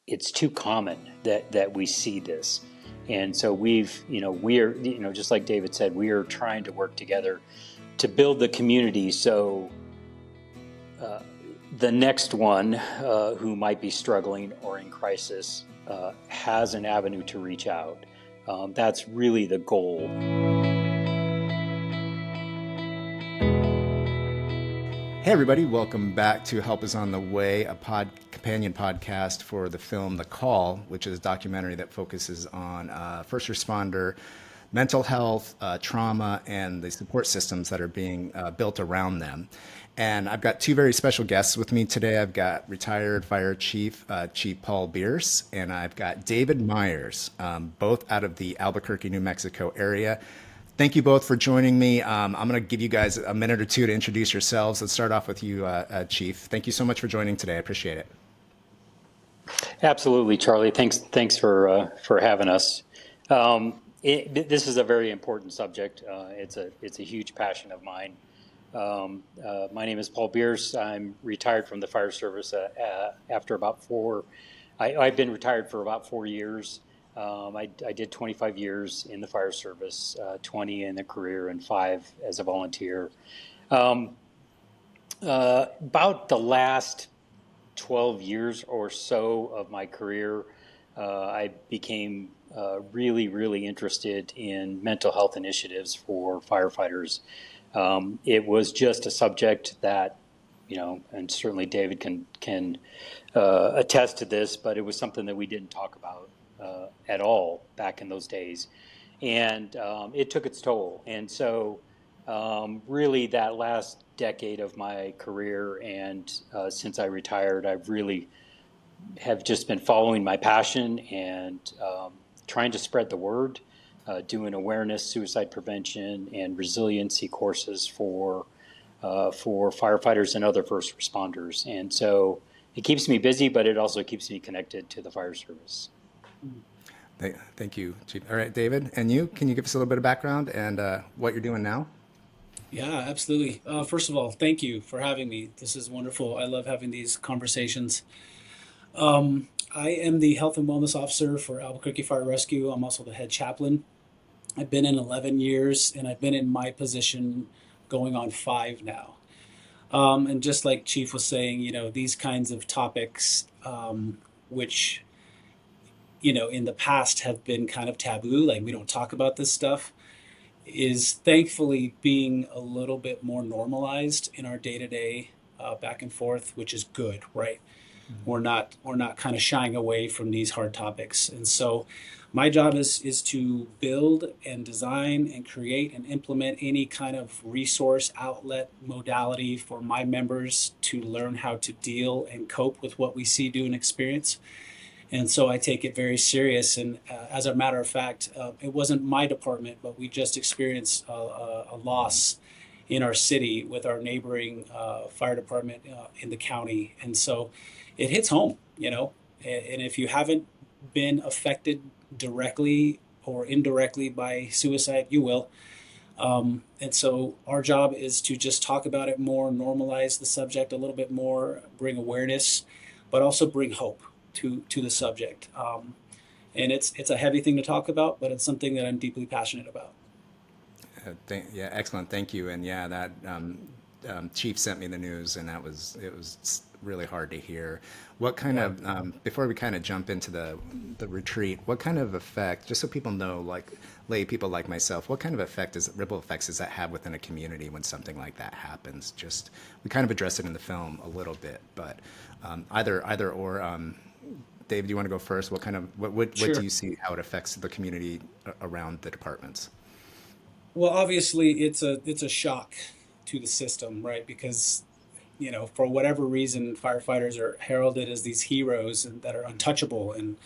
it's too common that we see this. And so we're, just like David said, we are trying to work together to build the community so the next one who might be struggling or in crisis has an avenue to reach out. That's really the goal. Hey everybody, welcome back to Help Is on the Way, a companion podcast for the film The Call, which is a documentary that focuses on first responder mental health, trauma, and the support systems that are being built around them. And I've got two very special guests with me today. I've got retired Fire Chief, Chief Paul Bearce, and I've got David Meyers, both out of the Albuquerque, New Mexico area. Thank you both for joining me. I'm going to give you guys a minute or two to introduce yourselves. Let's start off with you, Chief. Thank you so much for joining today. I appreciate it. Absolutely, Charlie. Thanks for having us. This is a very important subject. It's a huge passion of mine. My name is Paul Bearce. I'm retired from the fire service after about I've been retired for about 4 years. I did 25 years in the fire service, 20 in a career and 5 as a volunteer. About the last 12 years or so of my career, I became really, really interested in mental health initiatives for firefighters. It was just a subject that, and certainly David can attest to this, but it was something that we didn't talk about at all back in those days. And it took its toll. And so really that last decade of my career and since I retired, I've really have just been following my passion and trying to spread the word, doing awareness, suicide prevention, and resiliency courses for firefighters and other first responders. And so it keeps me busy, but it also keeps me connected to the fire service. Thank you, Chief. All right, David, and you, can you give us a little bit of background and what you're doing now? Yeah, absolutely. First of all, thank you for having me. This is wonderful. I love having these conversations. I am the Health and Wellness Officer for Albuquerque Fire Rescue. I'm also the head chaplain. I've been in 11 years, and I've been in my position going on 5 now. And just like Chief was saying, these kinds of topics, which in the past have been kind of taboo, like we don't talk about this stuff, is thankfully being a little bit more normalized in our day-to-day back and forth, which is good, right? Mm-hmm. We're not kind of shying away from these hard topics. And so my job is to build and design and create and implement any kind of resource outlet modality for my members to learn how to deal and cope with what we see, do, and experience. And so I take it very serious. And as a matter of fact, it wasn't my department, but we just experienced a loss in our city with our neighboring fire department in the county. And so it hits home, and if you haven't been affected directly or indirectly by suicide, you will. And so our job is to just talk about it more, normalize the subject a little bit more, bring awareness, but also bring hope to the subject. And it's a heavy thing to talk about, but it's something that I'm deeply passionate about. Yeah, excellent. Thank you. And yeah, that Chief sent me the news, and it was really hard to hear. What kind of before we kind of jump into the retreat, what kind of effect, just so people know, like lay people like myself, what kind of ripple effects does that have within a community when something like that happens? Just we kind of address it in the film a little bit, but either or. Dave, do you want to go first? What Sure. do you see how it affects the community around the departments? Well, obviously it's a shock to the system, right? Because for whatever reason, firefighters are heralded as these heroes and that are untouchable and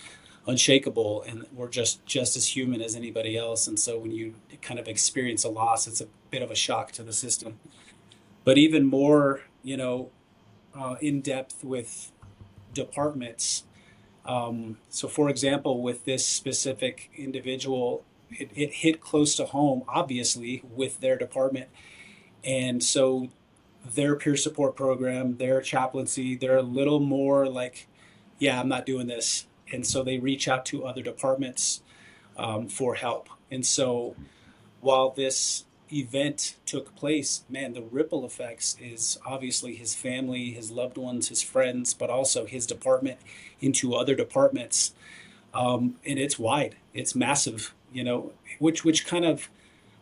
unshakable, and we're just as human as anybody else. And so when you kind of experience a loss, it's a bit of a shock to the system. But even more, in depth with departments. So, for example, with this specific individual, it hit close to home, obviously, with their department. And so their peer support program, their chaplaincy, they're a little more like, yeah, I'm not doing this. And so they reach out to other departments for help. And so while this event took place, man, the ripple effects is obviously his family, his loved ones, his friends, but also his department into other departments. And it's wide, it's massive, which kind of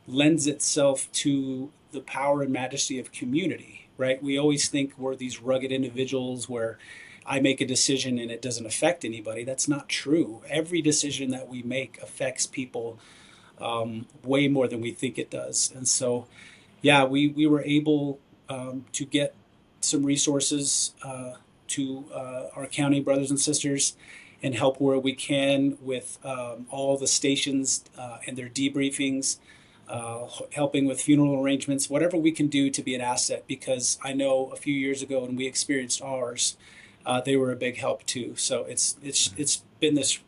lends itself to the power and majesty of community, right? We always think we're these rugged individuals where I make a decision and it doesn't affect anybody. That's not true. Every decision that we make affects people way more than we think it does. And so, yeah, we were able to get some resources to our county brothers and sisters and help where we can with all the stations and their debriefings, helping with funeral arrangements, whatever we can do to be an asset. Because I know a few years ago when we experienced ours, they were a big help too. So it's been this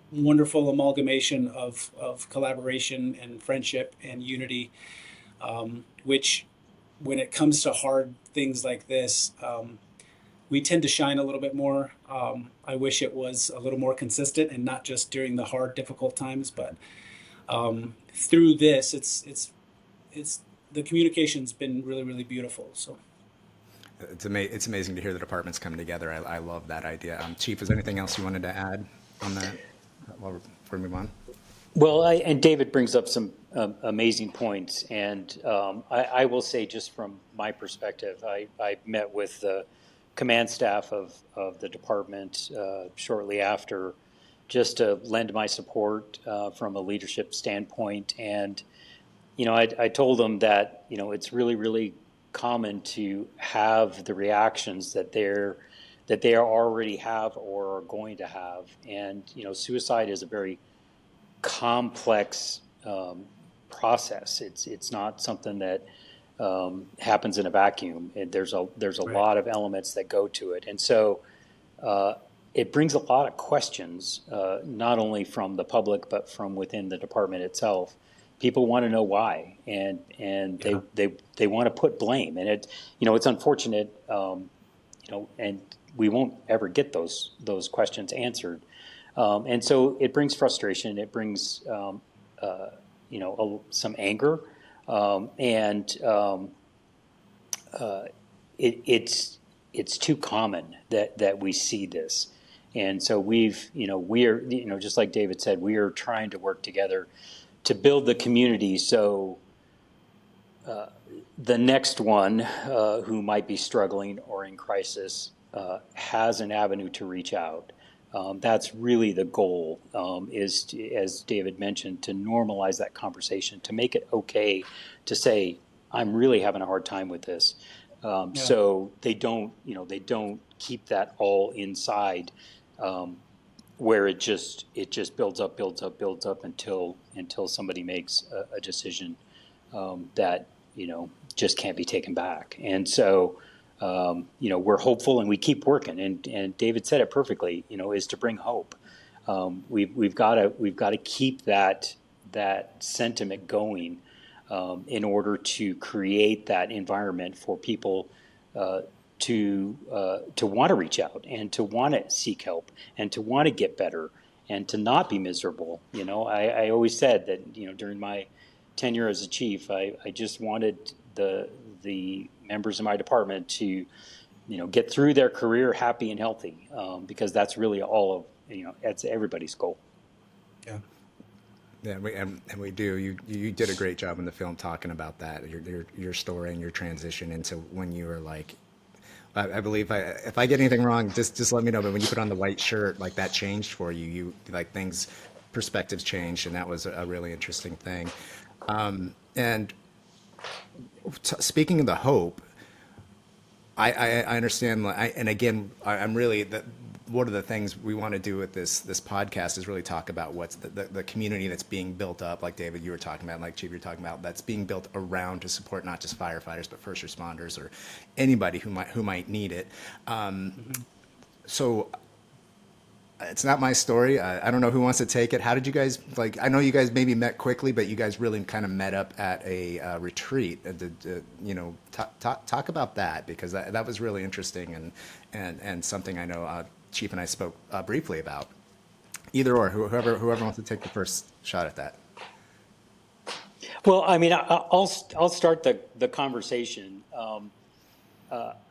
wonderful amalgamation of collaboration and friendship and unity, which when it comes to hard things like this, we tend to shine a little bit more. I wish it was a little more consistent and not just during the hard, difficult times, but through this, it's the communication's been really, really beautiful. So It's amazing to hear the departments come together. I love that idea. Chief, is there anything else you wanted to add on that before we move on? Well, and David brings up some amazing points, and I will say, just from my perspective, I met with the command staff of the department shortly after, just to lend my support from a leadership standpoint. And I told them that it's really, really common to have the reactions that they already have or are going to have. And suicide is a very complex process. It's not something that happens in a vacuum. There's a Right. lot of elements that go to it, and so it brings a lot of questions, not only from the public but from within the department itself. People want to know why, and Yeah. they want to put blame, and it's unfortunate, and we won't ever get those questions answered. And so it brings frustration. It brings, some anger, and it's too common that we see this. And so we're just like David said, we are trying to work together to build the community. So the next one who might be struggling or in crisis has an avenue to reach out. That's really the goal, is to, as David mentioned, to normalize that conversation, to make it okay to say, I'm really having a hard time with this. Yeah. So they don't keep that all inside, where it just builds up until somebody makes a decision that just can't be taken back. And so we're hopeful, and we keep working. And David said it perfectly. Is to bring hope. We've got to keep that sentiment going in order to create that environment for people to want to reach out and to want to seek help and to want to get better and to not be miserable. I always said that during my tenure as a chief, I just wanted the members of my department to get through their career happy and healthy, because that's really all of that's everybody's goal. Yeah. Yeah, we do. You did a great job in the film talking about that, your story and your transition into when you were like, I believe if I get anything wrong, just let me know. But when you put on the white shirt, like that changed for you. You like perspectives changed, and that was a really interesting thing. And speaking of the hope, I understand, and again, I'm really one of the things we want to do with this podcast is really talk about what's the community that's being built up, like David, you were talking about, like Chief, you're talking about, that's being built around to support not just firefighters but first responders or anybody who might need it. So it's not my story. I don't know who wants to take it. How did you guys, like, I know you guys maybe met quickly, but you guys really kind of met up at a retreat. Talk about that, because that was really interesting and something I know Chief and I spoke briefly about. Either or, whoever wants to take the first shot at that. Well, I mean, I'll start the conversation.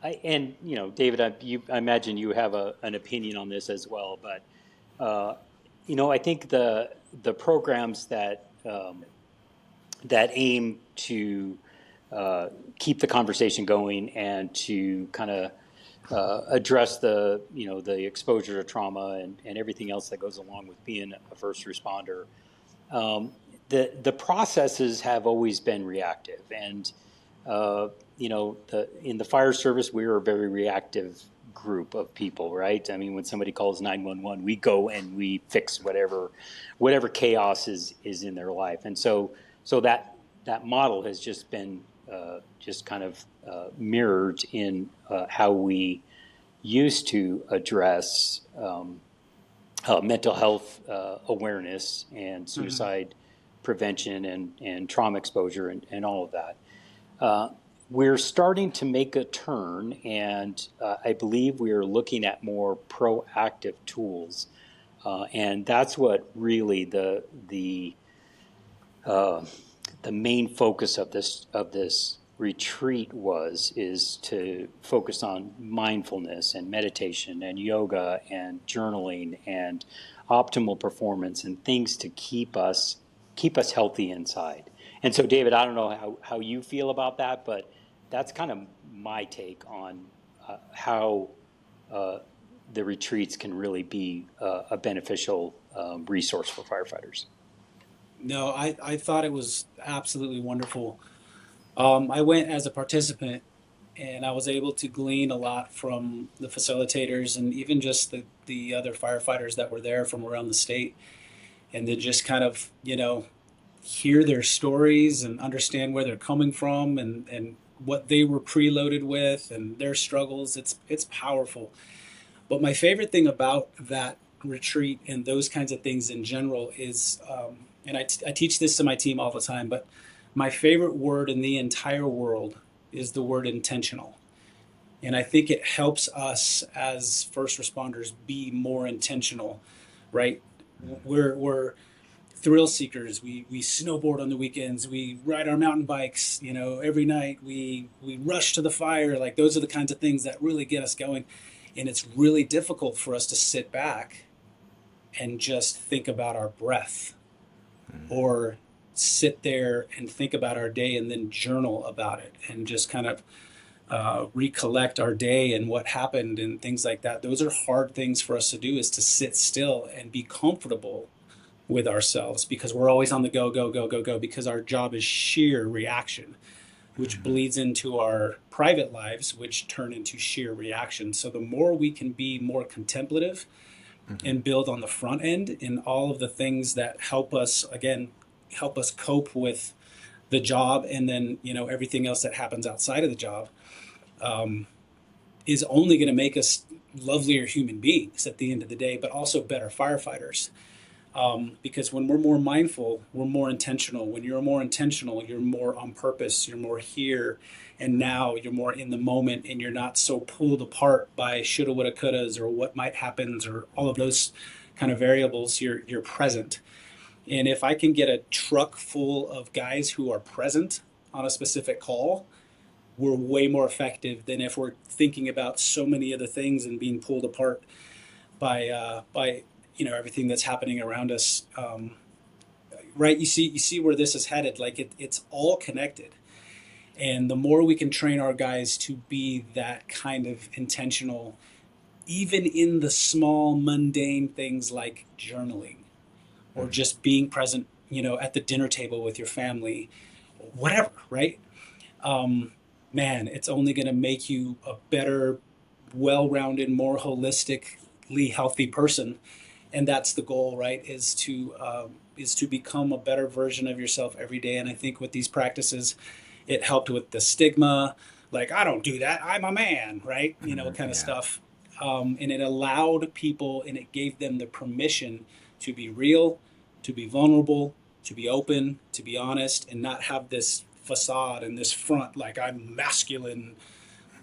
And David, I imagine you have an opinion on this as well. But I think the programs that aim to keep the conversation going and to kind of address the exposure to trauma and everything else that goes along with being a first responder. The processes have always been reactive, and in the fire service, we're a very reactive group of people, right? I mean, when somebody calls 911, we go and we fix whatever chaos is in their life, and so that model has just been just kind of mirrored in how we used to address mental health awareness and suicide prevention and trauma exposure and all of that. We're starting to make a turn, and I believe we are looking at more proactive tools, and that's what really the main focus of this retreat is to focus on mindfulness and meditation and yoga and journaling and optimal performance and things to keep us healthy inside. And so, David, I don't know how you feel about that, but that's kind of my take on how the retreats can really be a beneficial resource for firefighters. No, I thought it was absolutely wonderful. I went as a participant, and I was able to glean a lot from the facilitators and even just the other firefighters that were there from around the state, and then just kind of, hear their stories and understand where they're coming from and what they were preloaded with and their struggles. It's powerful. But my favorite thing about that retreat and those kinds of things in general is, and I teach this to my team all the time, but my favorite word in the entire world is the word intentional. And I think it helps us as first responders be more intentional, right? We're thrill seekers. We snowboard on the weekends. We ride our mountain bikes, every night. We rush to the fire. Like, those are the kinds of things that really get us going. And it's really difficult for us to sit back and just think about our breath, or sit there and think about our day and then journal about it and just kind of recollect our day and what happened and things like that. Those are hard things for us to do, is to sit still and be comfortable with ourselves, because we're always on the go, go, go, go, go, because our job is sheer reaction, which bleeds into our private lives, which turn into sheer reaction. So the more we can be more contemplative and build on the front end in all of the things that help us cope with the job, and then everything else that happens outside of the job, is only going to make us lovelier human beings at the end of the day, but also better firefighters. Because when we're more mindful, we're more intentional. When you're more intentional, you're more on purpose, you're more here and now, you're more in the moment, and you're not so pulled apart by shoulda, woulda, couldas, or what might happen, or all of those kind of variables. You're present. And if I can get a truck full of guys who are present on a specific call, we're way more effective than if we're thinking about so many other things and being pulled apart by everything that's happening around us. Right? You see where this is headed. Like, it's all connected. And the more we can train our guys to be that kind of intentional, even in the small mundane things like journaling, or just being present, at the dinner table with your family, whatever, right? Man, it's only going to make you a better, well-rounded, more holistically healthy person. And that's the goal, right? Is to become a better version of yourself every day. And I think with these practices, it helped with the stigma, like, I don't do that, I'm a man, right? Kind of stuff. And it allowed people, and it gave them the permission to be real, to be vulnerable, to be open, to be honest, and not have this facade and this front, like, I'm masculine.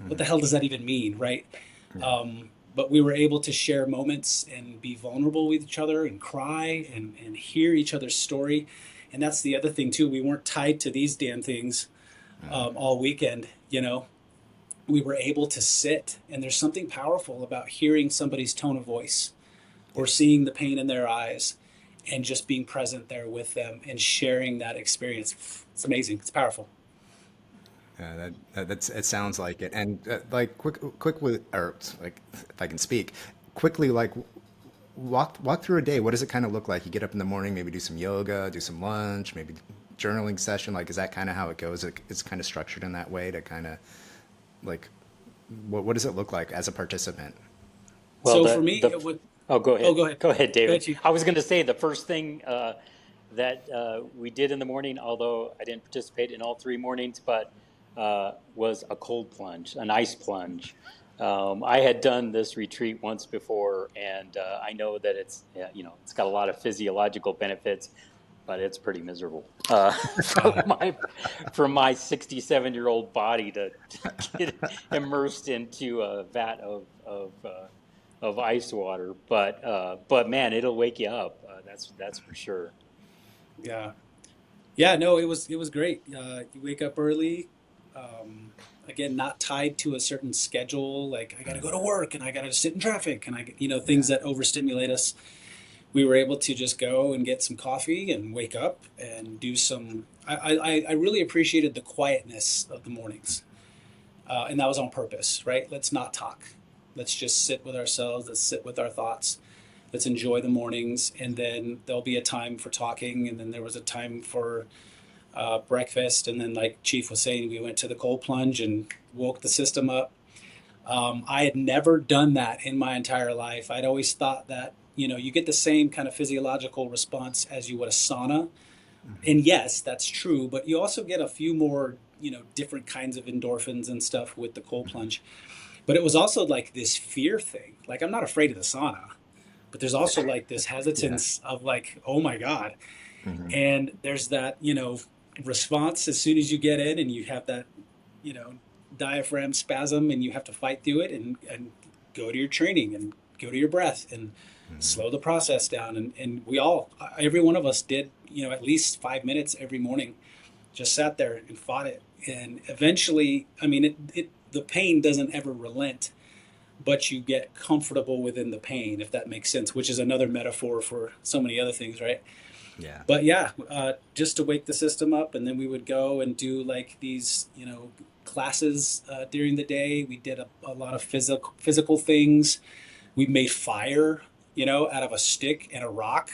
What the hell does that even mean, right? but we were able to share moments and be vulnerable with each other and cry and hear each other's story. And that's the other thing too. We weren't tied to these damn things all weekend, you know. We were able to sit, and there's something powerful about hearing somebody's tone of voice or seeing the pain in their eyes and just being present there with them and sharing that experience. It's amazing. It's powerful. It sounds like it. And like quick with, or like if I can speak quickly, like walk through a day. What does it kind of look like? You get up in the morning, maybe do some yoga, do some lunch, maybe journaling session. Like, is that kind of how it goes? It's kind of structured in that way to kind of like, what does it look like as a participant? Well, so for me, it would. Oh, go ahead. Oh, go ahead. Go ahead, David. Go ahead, I was going to say the first thing that we did in the morning, although I didn't participate in all 3 mornings, but was a cold plunge, an ice plunge. I had done this retreat once before, and I know that it's it's got a lot of physiological benefits, but it's pretty miserable for my 67-year-old body to get immersed into a vat of ice water. But man, it'll wake you up. That's for sure. Yeah. No, it was great. You wake up early. Again, not tied to a certain schedule. Like I got to go to work and I got to sit in traffic and things that overstimulate us. We were able to just go and get some coffee and wake up and do some. I really appreciated the quietness of the mornings, and that was on purpose, right? Let's not talk. Let's just sit with ourselves. Let's sit with our thoughts. Let's enjoy the mornings, and then there'll be a time for talking, and then there was a time for breakfast, and then like Chief was saying, we went to the cold plunge and woke the system up. I had never done that in my entire life. I'd always thought that you get the same kind of physiological response as you would a sauna, and yes, that's true. But you also get a few more different kinds of endorphins and stuff with the cold plunge. But it was also like this fear thing. Like I'm not afraid of the sauna, but there's also like this hesitance of like, oh my God. And there's that, response as soon as you get in and you have that, diaphragm spasm and you have to fight through it and go to your training and go to your breath and slow the process down. And we all, every one of us did, at least 5 minutes every morning, just sat there and fought it. And eventually, I mean, the pain doesn't ever relent, but you get comfortable within the pain, if that makes sense, which is another metaphor for so many other things, right? Yeah. But yeah, just to wake the system up, and then we would go and do like these, classes during the day. We did a lot of physical things. We made fire, out of a stick and a rock,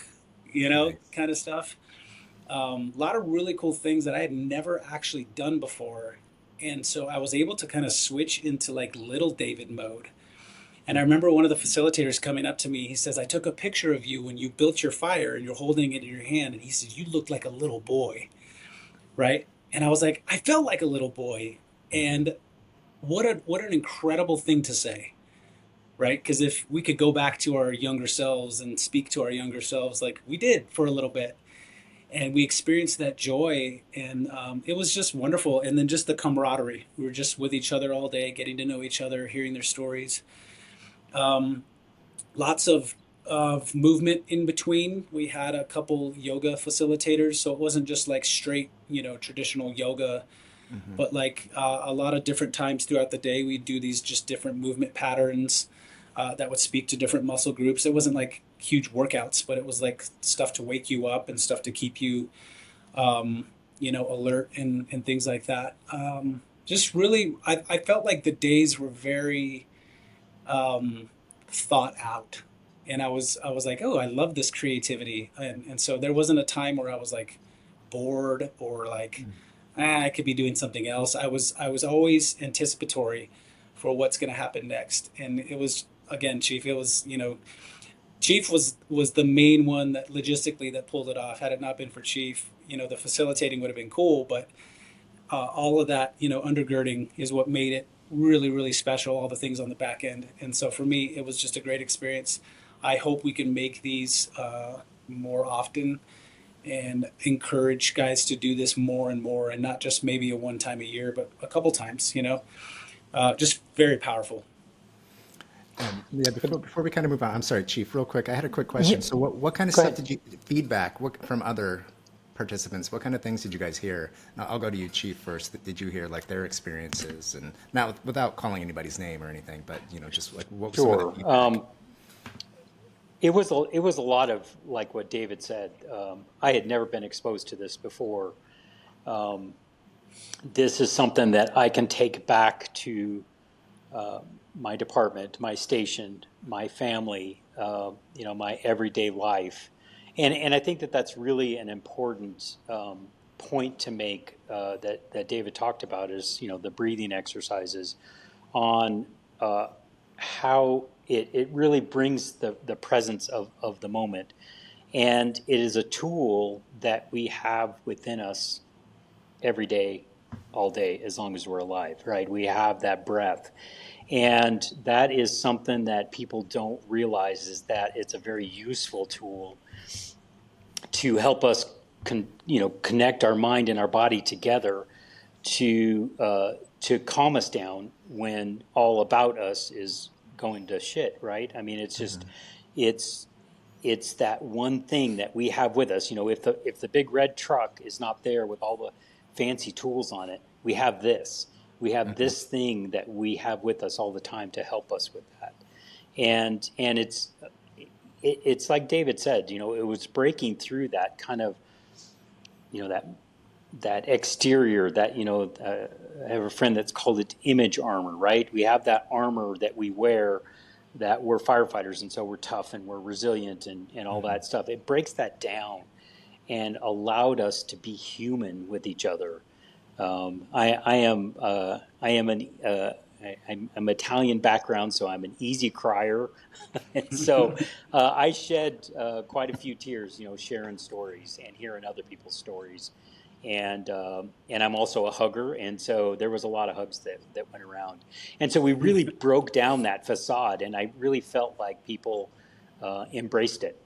Nice. kind of stuff. A lot of really cool things that I had never actually done before. And so I was able to kind of switch into like little David mode. And I remember one of the facilitators coming up to me. He says, I took a picture of you when you built your fire and you're holding it in your hand. And he says, you look like a little boy, right? And I was like, I felt like a little boy. And what an incredible thing to say, right? Because if we could go back to our younger selves and speak to our younger selves like we did for a little bit, and we experienced that joy, and it was just wonderful. And then just the camaraderie. We were just with each other all day, getting to know each other, hearing their stories. Lots of movement in between. We had a couple yoga facilitators, so it wasn't just like straight, traditional yoga, but like a lot of different times throughout the day, we'd do these just different movement patterns that would speak to different muscle groups. It wasn't like huge workouts, but it was like stuff to wake you up and stuff to keep you, alert and things like that. Just really, I felt like the days were very thought out, and I was like, oh, I love this creativity, and so there wasn't a time where I was like bored or like I could be doing something else. I was always anticipatory for what's going to happen next. And it was, again, Chief, it was, Chief was the main one that logistically that pulled it off. Had it not been for Chief, the facilitating would have been cool, but all of that, undergirding is what made it really, really special, all the things on the back end. And so for me, it was just a great experience. I hope we can make these more often and encourage guys to do this more and more, and not just maybe a one time a year, but a couple times, just very powerful. Yeah, before we kind of move on, I'm sorry, Chief, real quick. I had a quick question. Yeah, So what kind of go stuff ahead. did you, feedback, from other participants, what kind of things did you guys hear? Now, I'll go to you, Chief, first. Did you hear like their experiences, and now without calling anybody's name or anything, but just like what was some of the Sure. feedback? It was a lot of like what David said. I had never been exposed to this before. Um, this is something that I can take back to my department, my station, my family, my everyday life, and I think that that's really an important point to make that David talked about is the breathing exercises on how it really brings the presence of the moment, and it is a tool that we have within us every day, all day, as long as we're alive, right? We have that breath. And that is something that people don't realize is that it's a very useful tool to help us connect our mind and our body together to calm us down when all about us is going to shit, right? I mean, it's just it's it's that one thing that we have with us. If the big red truck is not there with all the fancy tools on it, we have this. We have this thing that we have with us all the time to help us with that. And it's like David said, it was breaking through that kind of, that exterior that, I have a friend that's called it image armor, right? We have that armor that we wear, that we're firefighters, and so we're tough and we're resilient and all that stuff. It breaks that down and allowed us to be human with each other. I'm Italian background, so I'm an easy crier, and so I shed quite a few tears, sharing stories and hearing other people's stories, and I'm also a hugger, and so there was a lot of hugs that went around, and so we really broke down that facade, and I really felt like people embraced it.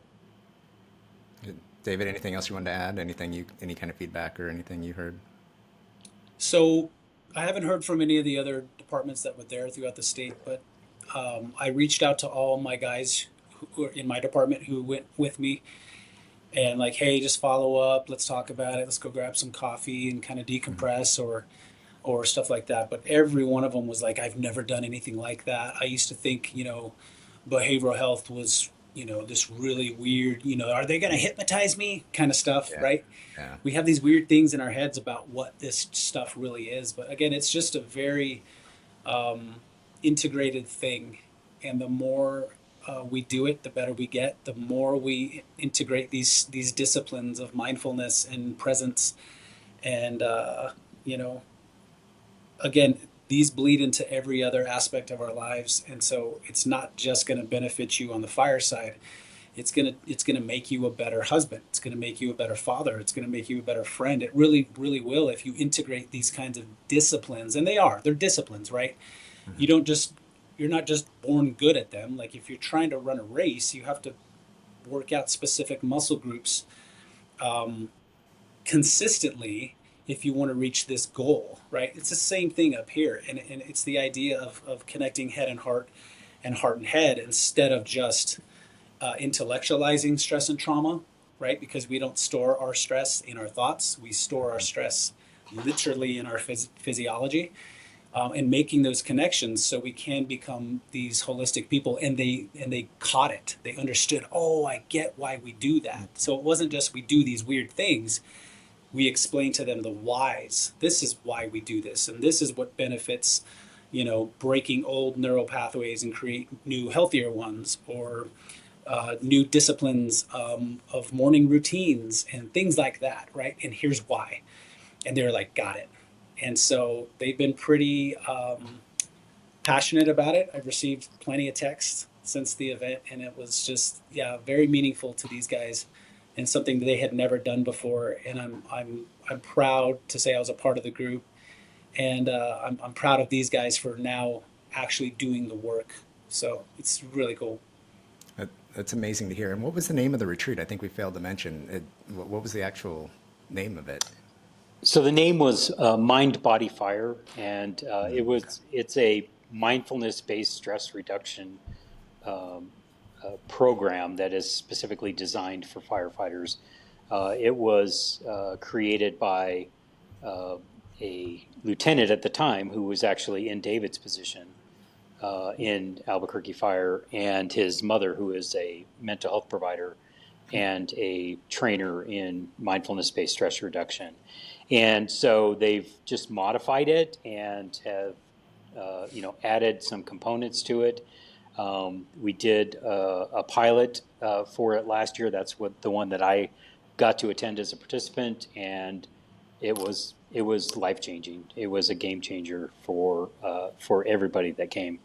David, anything else you wanted to add? Any kind of feedback or anything you heard? So I haven't heard from any of the other departments that were there throughout the state, but I reached out to all my guys who are in my department who went with me and like, hey, just follow up. Let's talk about it. Let's go grab some coffee and kind of decompress or stuff like that. But every one of them was like, I've never done anything like that. I used to think, behavioral health was, this really weird, are they going to hypnotize me kind of stuff, Yeah, right? yeah. We have these weird things in our heads about what this stuff really is. But again, it's just a very integrated thing. And the more we do it, the better we get. The more we integrate these disciplines of mindfulness and presence, and you know, again, these bleed into every other aspect of our lives. And so it's not just going to benefit you on the fire side. It's gonna make you a better husband. It's gonna make you a better father. It's gonna make you a better friend. It really, really will if you integrate these kinds of disciplines. And they're disciplines, right? You don't just you're not just born good at them. Like if you're trying to run a race, you have to work out specific muscle groups um, consistently if you want to reach this goal, right? It's the same thing up here. And it's the idea of connecting head and heart and head instead of just intellectualizing stress and trauma, right? Because we don't store our stress in our thoughts. We store our stress literally in our physiology, and making those connections so we can become these holistic people. And they caught it. They understood. Oh, I get why we do that. So it wasn't just we do these weird things. We explained to them the whys. This is why we do this, and this is what benefits. Breaking old neural pathways and create new, healthier ones, or new disciplines of morning routines and things like that, right? And here's why. And they're like, got it. And so they've been pretty passionate about it. I've received plenty of texts since the event, and it was just, yeah, very meaningful to these guys and something that they had never done before. And I'm proud to say I was a part of the group, and I'm proud of these guys for now actually doing the work. So it's really cool. That's amazing to hear. And what was the name of the retreat? I think we failed to mention it. What was the actual name of it? So the name was Mind Body Fire, and Okay. it's a mindfulness based stress reduction program that is specifically designed for firefighters. It was created by a lieutenant at the time who was actually in David's position in Albuquerque Fire, and his mother, who is a mental health provider and a trainer in mindfulness-based stress reduction. And so they've just modified it and have added some components to it. We did a pilot for it last year. That's the one that I got to attend as a participant, and it was life-changing. It was a game changer for everybody that came.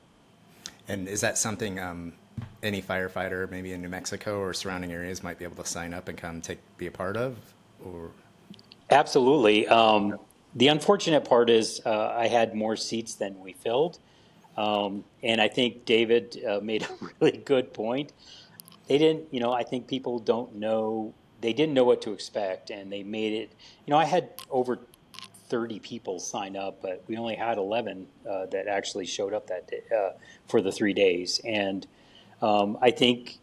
And is that something any firefighter, maybe in New Mexico or surrounding areas, might be able to sign up and come be a part of? Or Absolutely. The unfortunate part is I had more seats than we filled. And I think David made a really good point. They didn't, I think people don't know, they didn't know what to expect, and they made it, I had over 30 people sign up, but we only had 11 that actually showed up that day, for the 3 days. And I think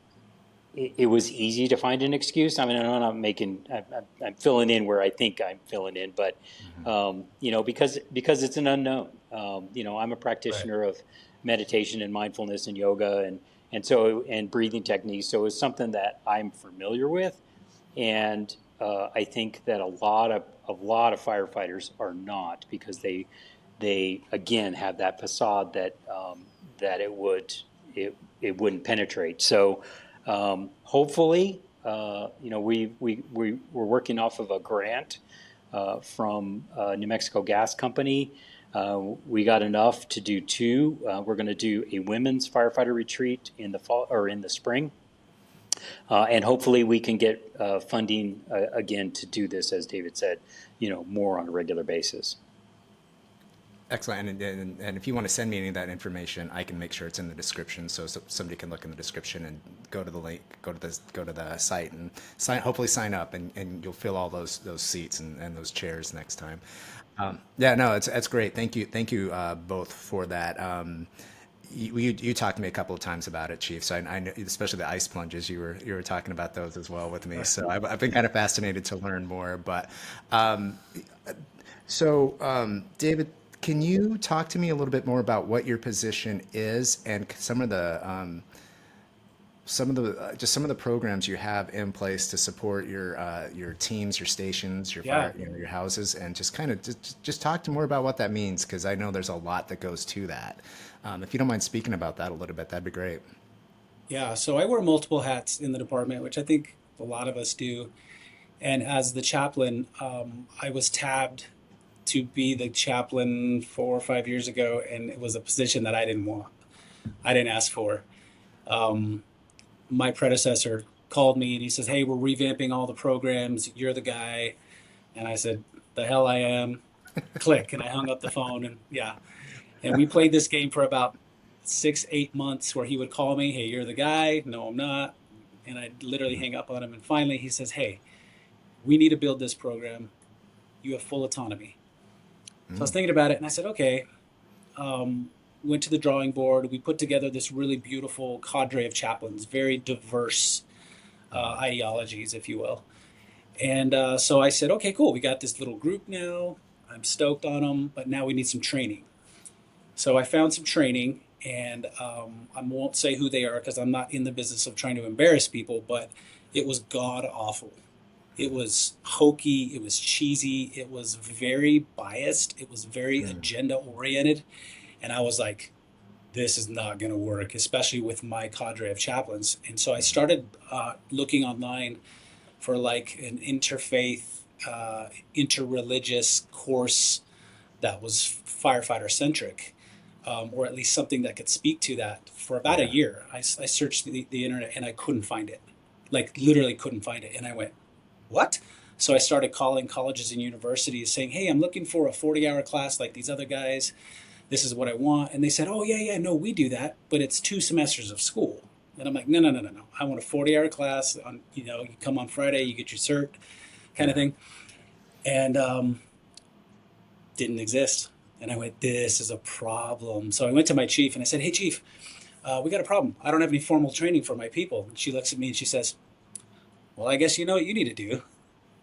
it was easy to find an excuse. I mean, I'm filling in where I think I'm filling in, but, because it's an unknown. I'm a practitioner of meditation and mindfulness and yoga and breathing techniques. So it's something that I'm familiar with. And I think that a lot of firefighters are not, because they again have that facade that it wouldn't penetrate. So hopefully, we're working off of a grant from New Mexico Gas Company. We got enough to do 2. We're going to do a women's firefighter retreat in the fall or in the spring. And hopefully we can get funding again to do this, as David said, more on a regular basis. Excellent. And if you want to send me any of that information, I can make sure it's in the description, so somebody can look in the description and go to the link, go to the site and hopefully sign up, and you'll fill all those seats and those chairs next time. It's great. Thank you both for that. You talked to me a couple of times about it, Chief. So I know, especially the ice plunges, you were talking about those as well with me. So I've been kind of fascinated to learn more. But David, can you talk to me a little bit more about what your position is and some of the programs you have in place to support your teams, your stations, your fire, your houses, and just kind of just talk to more about what that means, because I know there's a lot that goes to that. If you don't mind speaking about that a little bit, that'd be great. Yeah, so I wear multiple hats in the department, which I think a lot of us do. And as the chaplain, I was tabbed to be the chaplain 4 or 5 years ago, and it was a position that I didn't want. I didn't ask for. My predecessor called me and he says, "Hey, we're revamping all the programs. You're the guy." And I said, "The hell I am." Click. And I hung up the phone, and And we played this game for about 6-8 months, where he would call me, "Hey, you're the guy." "No, I'm not." And I'd literally hang up on him. And finally he says, "Hey, we need to build this program. You have full autonomy." So I was thinking about it, and I said, okay. Went to the drawing board. We put together this really beautiful cadre of chaplains, very diverse ideologies, if you will. And so I said, okay, cool. We got this little group now. I'm stoked on them, but now we need some training. So I found some training, and I won't say who they are because I'm not in the business of trying to embarrass people, but it was god awful. It was hokey, it was cheesy, it was very biased, it was very agenda oriented. And I was like, this is not going to work, especially with my cadre of chaplains. And so I started looking online for like an interfaith, interreligious course that was firefighter centric, or at least something that could speak to that. For about a year, I searched the internet and I couldn't find it, like literally couldn't find it. And I went, what? So I started calling colleges and universities saying, "Hey, I'm looking for a 40-hour class like these other guys. This is what I want." And they said, "Oh, yeah, no, we do that, but it's 2 semesters of school." And I'm like, no. I want a 40-hour class. You come on Friday, you get your cert, kind of thing. And didn't exist. And I went, this is a problem. So I went to my chief and I said, "Hey, Chief, we got a problem. I don't have any formal training for my people. And she looks at me and she says, well, I guess you know what you need to do.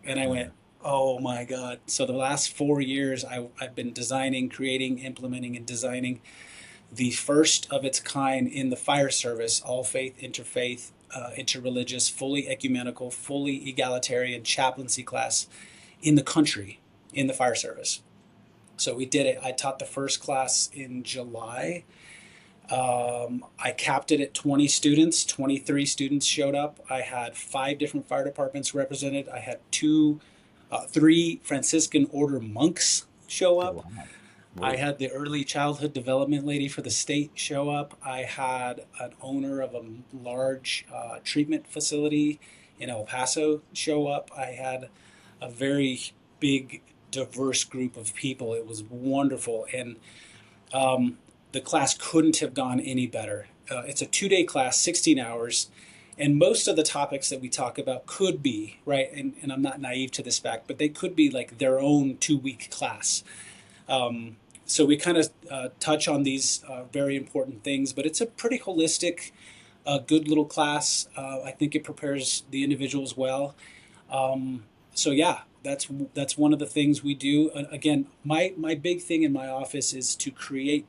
And I went, oh my God. So the last 4 years, I've been designing, creating, implementing, and designing the first of its kind in the fire service, all faith, interfaith, interreligious, fully ecumenical, fully egalitarian chaplaincy class in the country in the fire service. So we did it. I taught the first class in July. I capped it at 20 students. 23 students showed up. I had 5 different fire departments represented. I had 3 Franciscan order monks show up. Wow. I had the early childhood development lady for the state show up. I had an owner of a large treatment facility in El Paso show up. I had a very big, diverse group of people. It was wonderful. And the class couldn't have gone any better. It's a 2-day class, 16 hours. And most of the topics that we talk about could be, right, and I'm not naive to this fact, but they could be like their own 2-week class. So we kind of touch on these very important things, but it's a pretty holistic, good little class. I think it prepares the individuals well. So yeah, that's one of the things we do. Again, my big thing in my office is to create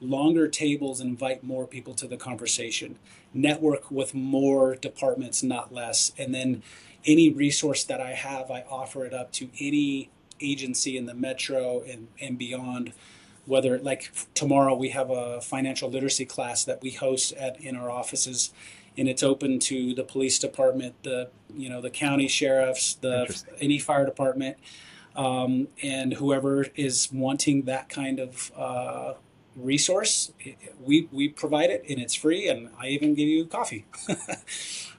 longer tables and invite more people to the conversation, network with more departments, not less. And then any resource that I have, I offer it up to any agency in the metro and beyond. Whether, like tomorrow, we have a financial literacy class that we host in our offices, and it's open to the police department, the county sheriffs, any fire department, and whoever is wanting that kind of resource. We provide it, and it's free, and I even give you coffee.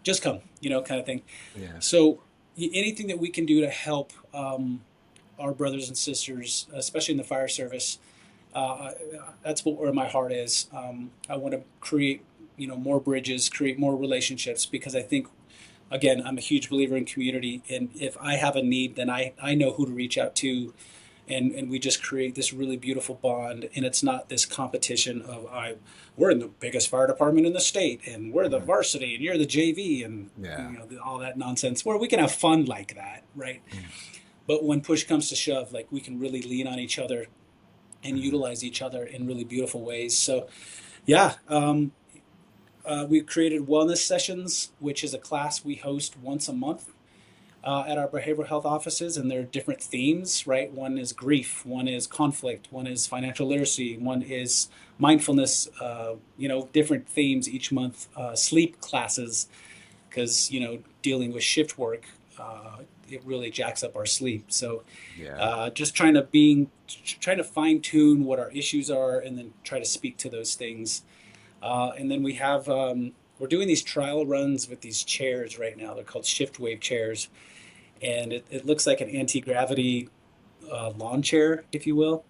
Just come, kind of thing. Yeah. So anything that we can do to help our brothers and sisters, especially in the fire service, that's where my heart is. I want to create, more bridges, create more relationships, because I think, again, I'm a huge believer in community. And if I have a need, then I know who to reach out to. And we just create this really beautiful bond. And it's not this competition of, we're in the biggest fire department in the state, and we're the varsity, and you're the JV, and all that nonsense, where we can have fun like that, right? But when push comes to shove, like, we can really lean on each other and utilize each other in really beautiful ways. So, yeah, we created wellness sessions, which is a class we host once a month at our behavioral health offices, and there are different themes, right? One is grief, one is conflict, one is financial literacy, one is mindfulness, different themes each month. Sleep classes, because, dealing with shift work, it really jacks up our sleep. So just trying to fine tune what our issues are, and then try to speak to those things. And then we have, we're doing these trial runs with these chairs right now. They're called shift wave chairs. And it looks like an anti-gravity lawn chair, if you will.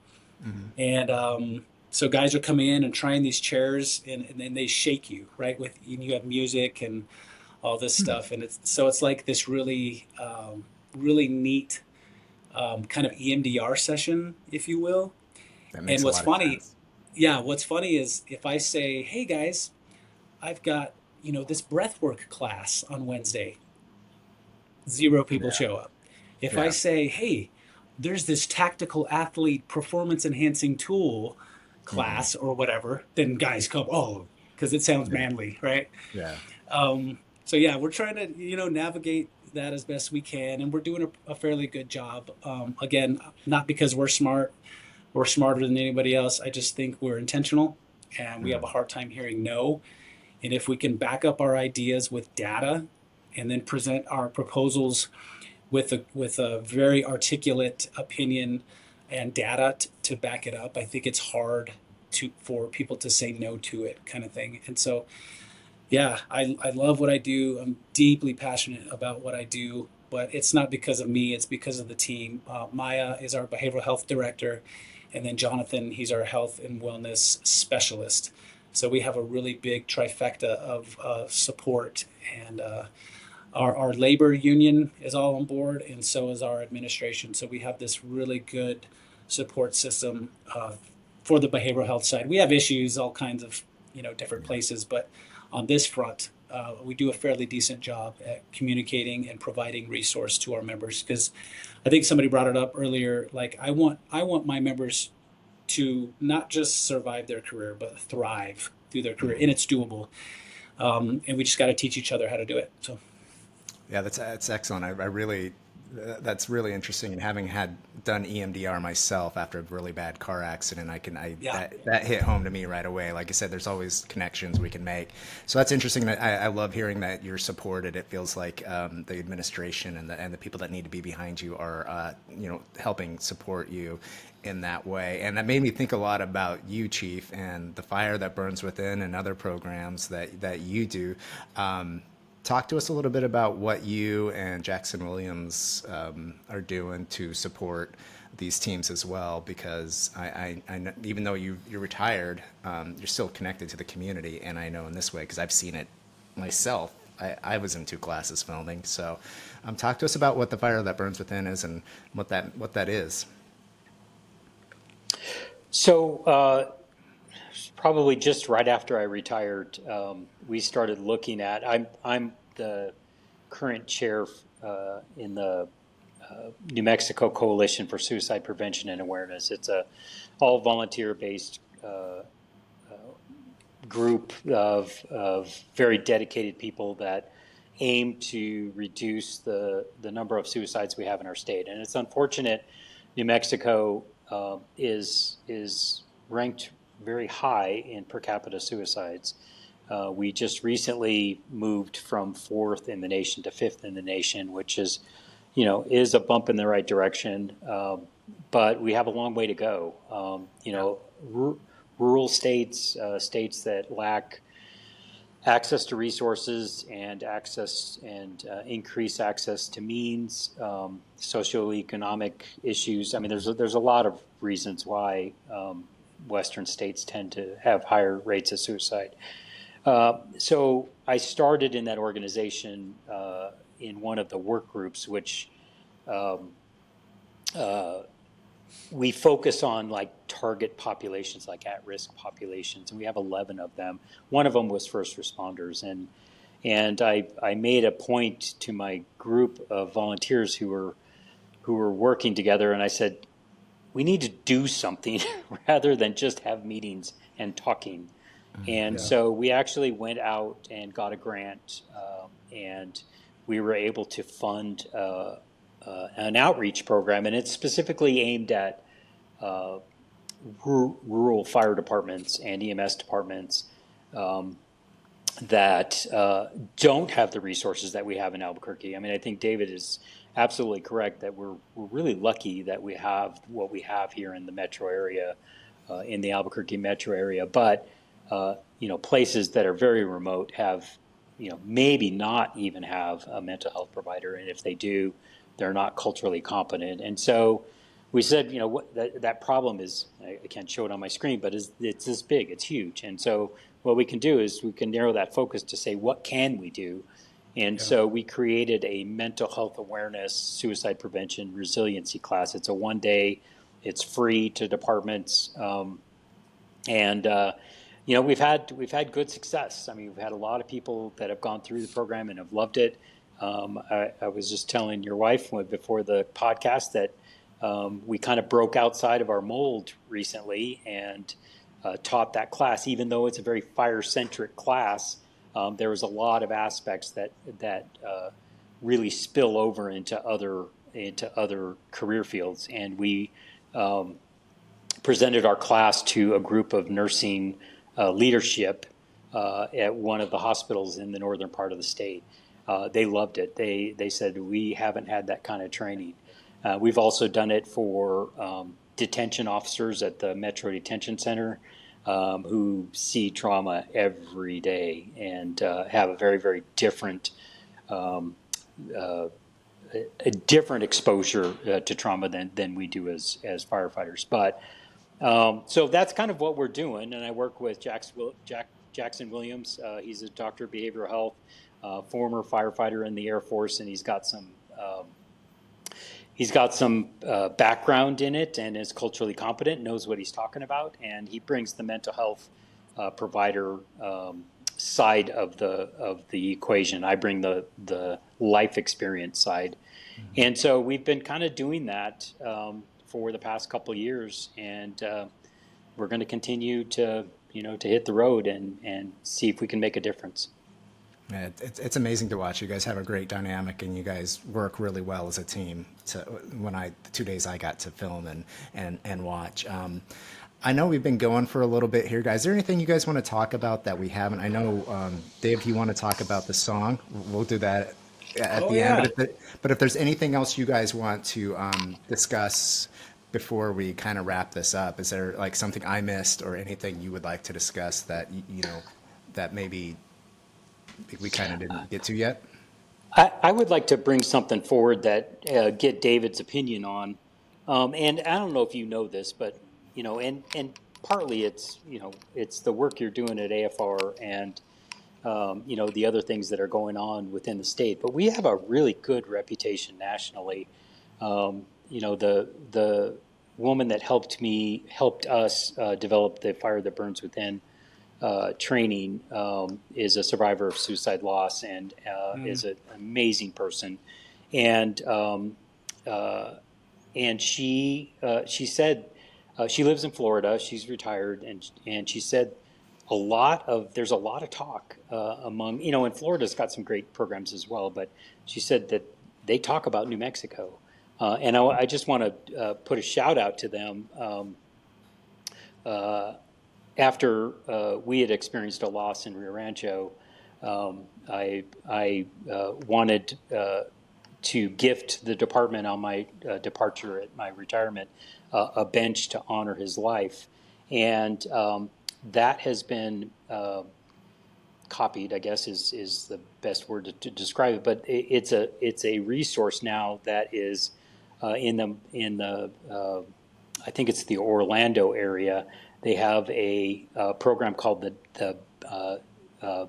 Mm-hmm. And so guys are coming in and trying these chairs, and then they shake you, right? You have music and all this stuff. And it's like this really, really neat kind of EMDR session, if you will. That makes and what's funny is if I say, hey guys, I've got, this breathwork class on Wednesday, 0 people show up. If I say, hey, there's this tactical athlete performance enhancing tool class or whatever, then guys come, because it sounds manly, right? Yeah. So yeah, we're trying to, navigate that as best we can, and we're doing a fairly good job. Again, not because we're smart or smarter than anybody else. I just think we're intentional, and we have a hard time hearing no. And if we can back up our ideas with data, and then present our proposals with a very articulate opinion and data to back it up, I think it's hard for people to say no to it, kind of thing. And so, yeah, I love what I do. I'm deeply passionate about what I do, but it's not because of me, it's because of the team. Maya is our behavioral health director, and then Jonathan, he's our health and wellness specialist. So we have a really big trifecta of support, and our labor union is all on board, and so is our administration. So we have this really good support system for the behavioral health side. We have issues, all kinds of, different places. But on this front, we do a fairly decent job at communicating and providing resource to our members, because I think somebody brought it up earlier. Like I want my members to not just survive their career, but thrive through their career, and it's doable. And we just got to teach each other how to do it. So, yeah, that's excellent. I really, that's really interesting. And having done EMDR myself after a really bad car accident, Yeah. that hit home to me right away. Like I said, there's always connections we can make. So that's interesting. I love hearing that you're supported. It feels like the administration and the people that need to be behind you are, helping support you in that way. And that made me think a lot about you, Chief, and the fire that burns within and other programs that you do. Talk to us a little bit about what you and Jackson Williams are doing to support these teams as well, because I know, even though you're retired, you're still connected to the community, and I know in this way because I've seen it myself. I was in 2 classes filming, so talk to us about what the fire that burns within is and what that is. So probably just right after I retired, we started looking at. I'm the current chair in the New Mexico Coalition for Suicide Prevention and Awareness. It's a all volunteer-based group of very dedicated people that aim to reduce the number of suicides we have in our state. And it's unfortunate New Mexico is ranked very high in per capita suicides. We just recently moved from 4th in the nation to 5th in the nation, which is a bump in the right direction. But we have a long way to go. Rural states, states that lack access to resources and increase access to means, socioeconomic issues. I mean, there's a lot of reasons why Western states tend to have higher rates of suicide. So I started in that organization in one of the work groups, which we focus on like target populations, like at-risk populations, and we have 11 of them. One of them was first responders, and I made a point to my group of volunteers who were working together, and I said, we need to do something rather than just have meetings and talking. And so we actually went out and got a grant, and we were able to fund an outreach program, and it's specifically aimed at rural fire departments and EMS departments that don't have the resources that we have in Albuquerque. I mean, I think David is absolutely correct that we're really lucky that we have what we have here in the metro area, in the Albuquerque metro area. But places that are very remote have, maybe not even have a mental health provider, and if they do, they're not culturally competent. And so we said, that problem is, I can't show it on my screen, but it's this big, it's huge. And so what we can do is we can narrow that focus to say, what can we do? And so we created a mental health awareness, suicide prevention, resiliency class. It's a 1-day, it's free to departments. We've had good success. I mean, we've had a lot of people that have gone through the program and have loved it. I was just telling your wife before the podcast that we kind of broke outside of our mold recently and taught that class. Even though it's a very fire-centric class, there was a lot of aspects that really spill over into other career fields. And we presented our class to a group of nursing leadership at one of the hospitals in the northern part of the state. They loved it. They said, we haven't had that kind of training. We've also done it for detention officers at the Metro Detention Center who see trauma every day and have a very, very different exposure to trauma than we do as firefighters. But so that's kind of what we're doing. And I work with Jackson Williams. He's a doctor of behavioral health, former firefighter in the Air Force, and he's got some background in it and is culturally competent, knows what he's talking about, and he brings the mental health provider side of the equation. I bring the life experience side, and so we've been kind of doing that for the past couple of years, and we're going to continue to hit the road and see if we can make a difference. Yeah, it's amazing to watch. You guys have a great dynamic, and you guys work really well as a team. So the 2 days I got to film and watch. I know we've been going for a little bit here, guys. Is there anything you guys want to talk about that we haven't? I know, Dave, you want to talk about the song. We'll do that at the end. But if there's anything else you guys want to discuss before we kind of wrap this up, is there like something I missed or anything you would like to discuss that, that maybe we kind of didn't get to yet? I would like to bring something forward that get David's opinion on. And I don't know if you know this, but and partly it's the work you're doing at AFR and the other things that are going on within the state. But we have a really good reputation nationally. The woman that helped us develop the Fire That Burns Within training is a survivor of suicide loss and is an amazing person. And she said she lives in Florida. She's retired, and she said there's a lot of talk among and Florida's got some great programs as well. But she said that they talk about New Mexico, and I just want to put a shout out to them. After we had experienced a loss in Rio Rancho, I wanted to gift the department on my departure at my retirement a bench to honor his life, and that has been copied, I guess is the best word to describe it. But it's a resource now that is in the I think it's the Orlando area. They have a program called the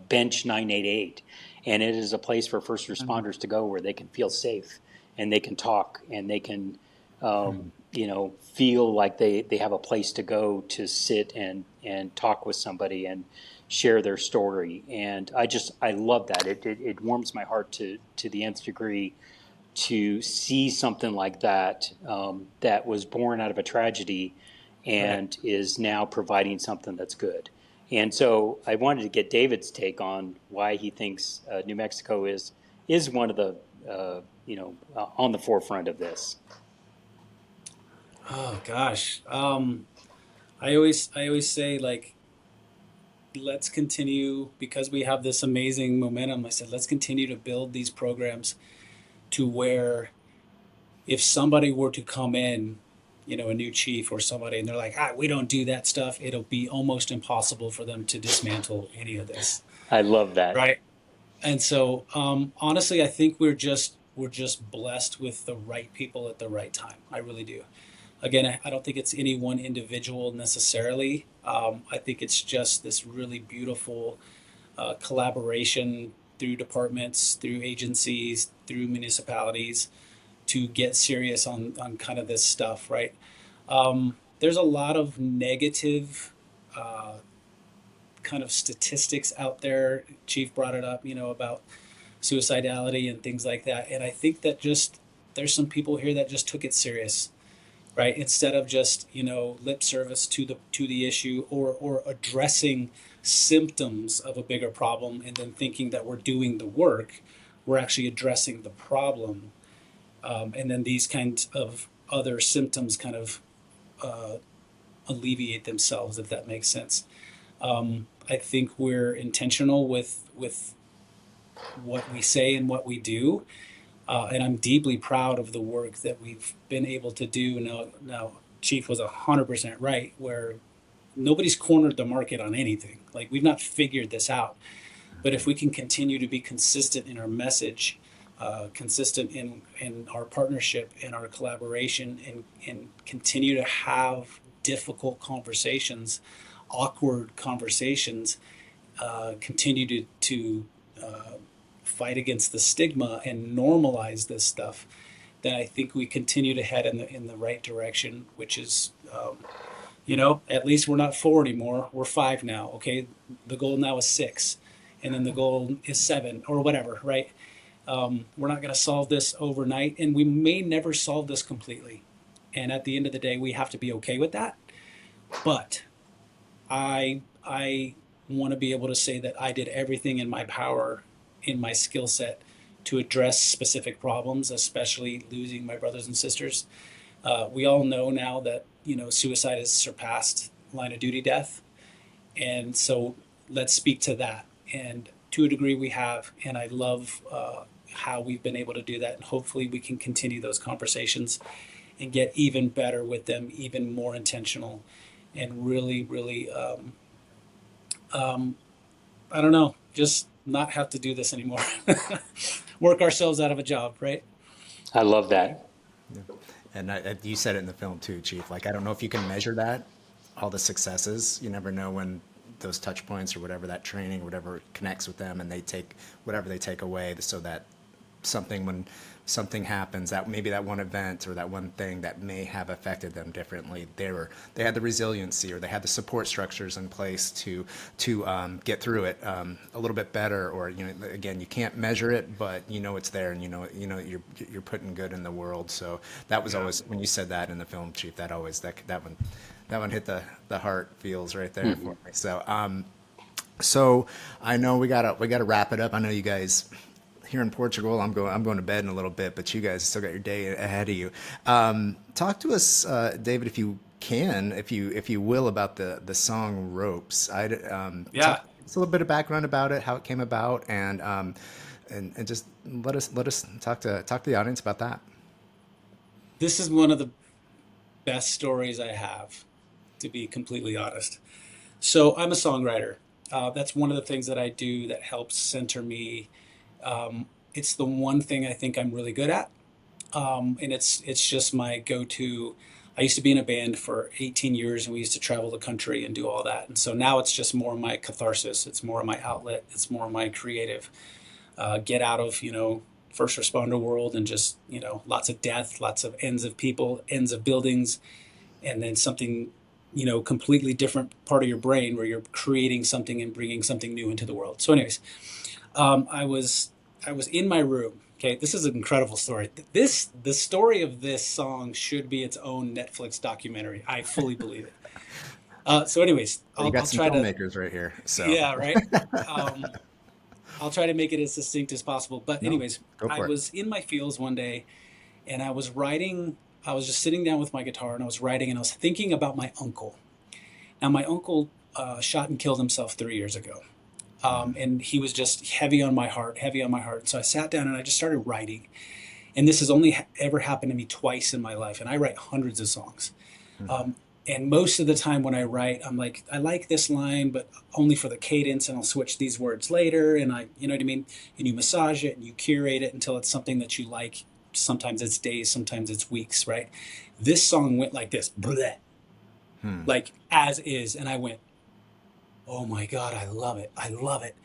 Bench 988, and it is a place for first responders to go where they can feel safe and they can talk and they can feel like they have a place to go to sit and talk with somebody and share their story. And I love that. It warms my heart to the nth degree to see something like that that was born out of a tragedy and is now providing something that's good. And so I wanted to get David's take on why he thinks New Mexico is one of the on the forefront of this. Oh gosh, I always say, like, let's continue, because we have this amazing momentum. I said, let's continue to build these programs to where if somebody were to come in, a new chief or somebody, and they're like, we don't do that stuff, it'll be almost impossible for them to dismantle any of this. I love that. Right. And so, honestly, I think we're just blessed with the right people at the right time. I really do. Again, I don't think it's any one individual necessarily. I think it's just this really beautiful collaboration through departments, through agencies, through municipalities to get serious on kind of this stuff, right? There's a lot of negative kind of statistics out there. Chief brought it up, about suicidality and things like that. And I think that there's some people here that just took it serious, right? Instead of just, lip service to the issue or addressing symptoms of a bigger problem and then thinking that we're doing the work, we're actually addressing the problem. And then these kinds of other symptoms kind of alleviate themselves, if that makes sense. I think we're intentional with what we say and what we do. And I'm deeply proud of the work that we've been able to do. Now Chief was 100% right, where nobody's cornered the market on anything. Like, we've not figured this out. But if we can continue to be consistent in our message, consistent in our partnership and our collaboration, and continue to have difficult conversations, awkward conversations, continue to fight against the stigma and normalize this stuff, then I think we continue to head in the right direction, which is At least we're not 4 anymore. We're 5 now. Okay. The goal now is 6. And then the goal is 7 or whatever, right? We're not going to solve this overnight, and we may never solve this completely. And at the end of the day, we have to be okay with that. But I want to be able to say that I did everything in my power, in my skill set, to address specific problems, especially losing my brothers and sisters. We all know now that suicide has surpassed line of duty death, and so let's speak to that. And to a degree, we have, and I love how we've been able to do that. And hopefully, we can continue those conversations and get even better with them, even more intentional, and really, really, I don't know, just not have to do this anymore. Work ourselves out of a job, right? I love that. Yeah. And you said it in the film too, Chief. Like, I don't know if you can measure that, all the successes. You never know when those touch points or whatever, that training, whatever connects with them, and they take whatever they take away, so that when something happens, that maybe that one event or that one thing that may have affected them differently, they had the resiliency, or they had the support structures in place to get through it a little bit better. Or again, you can't measure it, but it's there, and you're putting good in the world. So that was always, when you said that in the film, Chief, that one hit the heart feels right there for me. So I know we gotta wrap it up. I know you guys here in Portugal, I'm going to bed in a little bit, but you guys still got your day ahead of you. Talk to us, David, if you can, if you will, about the song "Ropes." Talk us a little bit of background about it, how it came about, and just let us talk to the audience about that. This is one of the best stories I have, to be completely honest. So I'm a songwriter. That's one of the things that I do that helps center me. It's the one thing I think I'm really good at. And it's just my go-to. I used to be in a band for 18 years, and we used to travel the country and do all that. And so now it's just more of my catharsis. It's more of my outlet. It's more of my creative, get out of, first responder world, and just, lots of death, lots of ends of people, ends of buildings, and then something, completely different part of your brain where you're creating something and bringing something new into the world. So anyways, I was in my room. Okay, this is an incredible story. The story of this song should be its own Netflix documentary. I fully believe it. So anyways, I'll try filmmakers right here. So yeah, right. I'll try to make it as succinct as possible. But anyways, I was in my fields one day, and I was writing. I was just sitting down with my guitar, and I was writing, and I was thinking about my uncle. Now, my uncle shot and killed himself 3 years ago. And he was just heavy on my heart. So I sat down and I just started writing. And this has only ever happened to me twice in my life. And I write hundreds of songs. And most of the time when I write, I'm like, I like this line, but only for the cadence, and I'll switch these words later. And you know what I mean? And you massage it and you curate it until it's something that you like. Sometimes it's days, sometimes it's weeks, right? This song went like this, bleh, like as is. And I went, oh my God, I love it.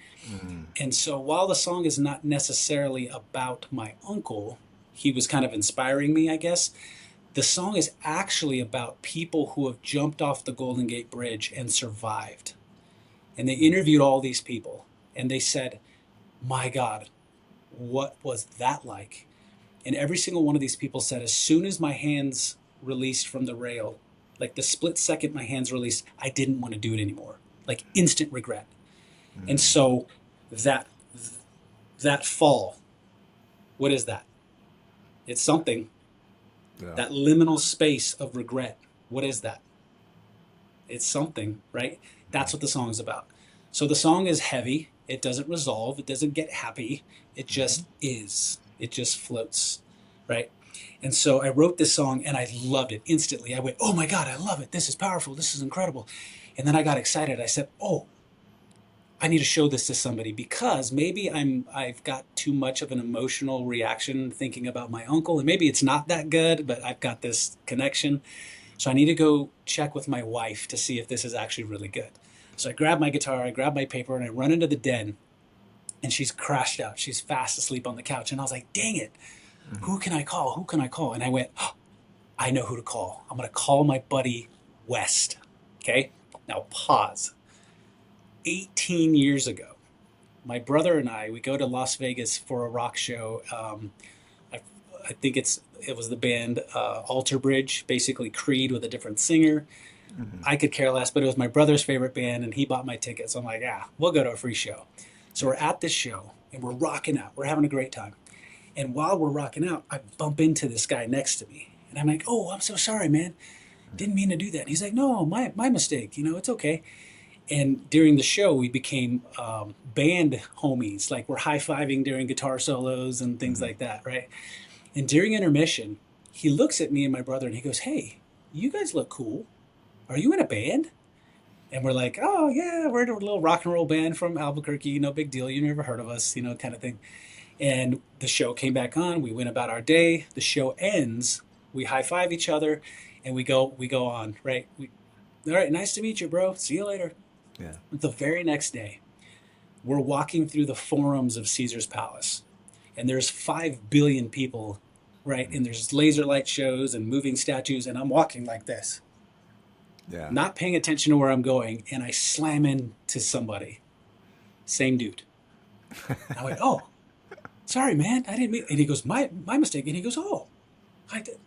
And so while the song is not necessarily about my uncle, he was kind of inspiring me, I guess. The song is actually about people who have jumped off the Golden Gate Bridge and survived. And they interviewed all these people, and they said, my God, what was that like? And every single one of these people said, as soon as my hands released from the rail, like the split second my hands released, I didn't want to do it anymore. Like instant regret. And so that fall, what is that? It's something. Yeah. That liminal space of regret, what is that? It's something, right? That's what the song's about. So the song is heavy. It doesn't resolve. It doesn't get happy. It just is. It just floats, right? And so I wrote this song, and I loved it instantly. I went, oh my God, I love it. This is powerful. This is incredible. And then I got excited. I said, oh, I need to show this to somebody, because maybe I've got too much of an emotional reaction thinking about my uncle, and maybe it's not that good, but I've got this connection. So I need to go check with my wife to see if this is actually really good. So I grab my guitar, I grab my paper, and I run into the den, and she's crashed out. She's fast asleep on the couch. And I was like, dang it, who can I call? And I went, oh, I know who to call. I'm going to call my buddy West. Okay, now pause. 18 years ago, my brother and we go to Las Vegas for a rock show. I, I think it was the band Alter Bridge, basically Creed with a different singer. I could care less, but it was my brother's favorite band, and he bought my ticket. So I'm like, we'll go to a free show. So we're at this show, and we're rocking out. We're having a great time. And while we're rocking out, I bump into this guy next to me. And I'm like, oh, I'm so sorry, man. Didn't mean to do that. And he's like, no, my mistake. It's okay. And during the show, we became band homies. Like we're high-fiving during guitar solos and things like that, right? And during intermission, he looks at me and my brother and he goes, hey, you guys look cool. Are you in a band? And we're like, oh, yeah, we're in a little rock and roll band from Albuquerque. No big deal. You never heard of us, kind of thing. And the show came back on. We went about our day. The show ends. We high-five each other and we go on, right? All right, nice to meet you, bro. See you later. Yeah. The very next day, we're walking through the forums of Caesar's Palace, and there's 5 billion people, right? And there's laser light shows and moving statues, and I'm walking like this, not paying attention to where I'm going, and I slam into somebody. Same dude. I went, oh, sorry, man. I didn't mean. And he goes, my mistake. And he goes, oh,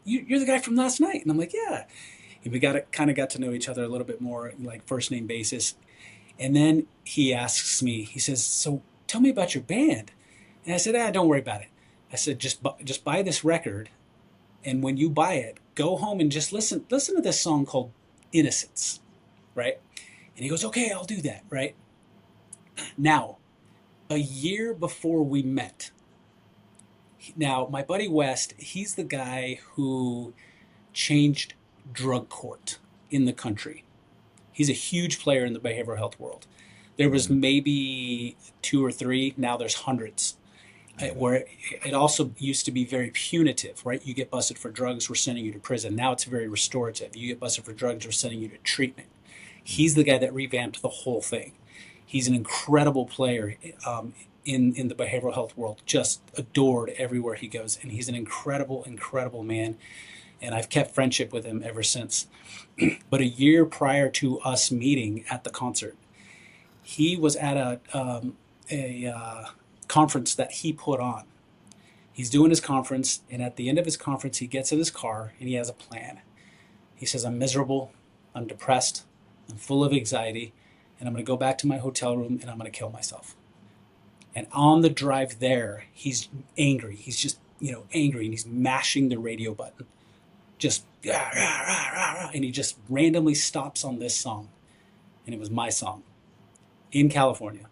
you're the guy from last night. And I'm like, yeah. And we kind of got to know each other a little bit more, like first name basis. And then he asks me, he says, so tell me about your band. And I said, don't worry about it. I said, just buy this record. And when you buy it, go home and just listen to this song called Innocence, right? And he goes, okay, I'll do that, right? Now, a year before we met, now my buddy West, he's the guy who changed drug court in the country. He's a huge player in the behavioral health world. There was maybe 2 or 3. Now there's hundreds. Where it also used to be very punitive, right? You get busted for drugs, we're sending you to prison. Now it's very restorative. You get busted for drugs, we're sending you to treatment. He's the guy that revamped the whole thing. He's an incredible player in the behavioral health world, just adored everywhere he goes. And he's an incredible, incredible man. And I've kept friendship with him ever since. But a year prior to us meeting at the concert, he was at a conference that he put on. He's doing his conference, and at the end of his conference, he gets in his car and he has a plan. He says, I'm miserable, I'm depressed, I'm full of anxiety, and I'm going to go back to my hotel room and I'm going to kill myself. And on the drive there, he's angry. He's just, angry, and he's mashing the radio button. Just, and he just randomly stops on this song. And it was my song. In California.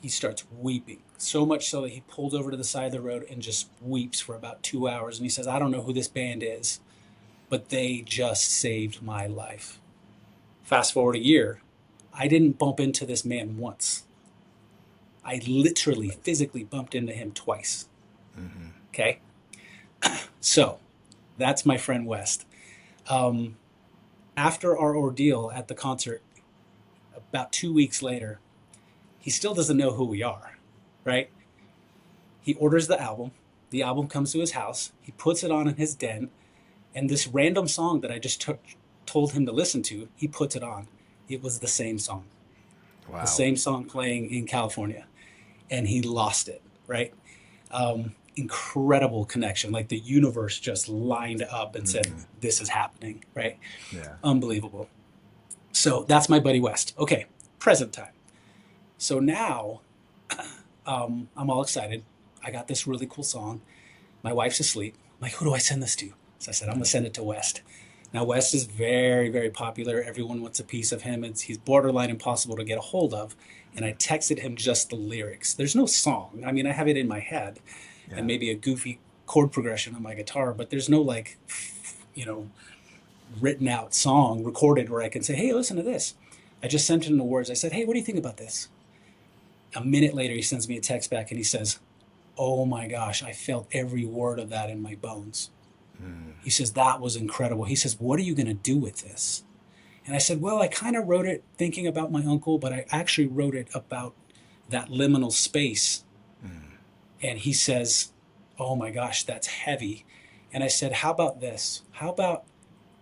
He starts weeping. So much so that he pulled over to the side of the road and just weeps for about 2 hours. And he says, I don't know who this band is, but they just saved my life. Fast forward a year, I didn't bump into this man once. I literally, physically bumped into him twice. Mm-hmm. Okay? So, that's my friend West. After our ordeal at the concert, about 2 weeks later, he still doesn't know who we are, right? He orders the album. The album comes to his house. He puts it on in his den. And this random song that I just told him to listen to, he puts it on. It was the same song. Wow. The same song playing in California. And he lost it, right? Incredible connection. Like the universe just lined up and said, this is happening, right? Yeah. Unbelievable. So that's my buddy West. Okay, present time. So now I'm all excited. I got this really cool song. My wife's asleep. I'm like, who do I send this to? So I said, I'm going to send it to West. Now, West is very, very popular. Everyone wants a piece of him. He's borderline impossible to get a hold of. And I texted him just the lyrics. There's no song. I mean, I have it in my head and maybe a goofy chord progression on my guitar, but there's no written out song recorded where I can say, hey, listen to this. I just sent him the words. I said, hey, what do you think about this? A minute later, he sends me a text back and he says, oh my gosh, I felt every word of that in my bones. He says, that was incredible. He says, what are you going to do with this? And I said, well, I kind of wrote it thinking about my uncle, but I actually wrote it about that liminal space. And he says, oh my gosh, that's heavy. And I said, how about this? How about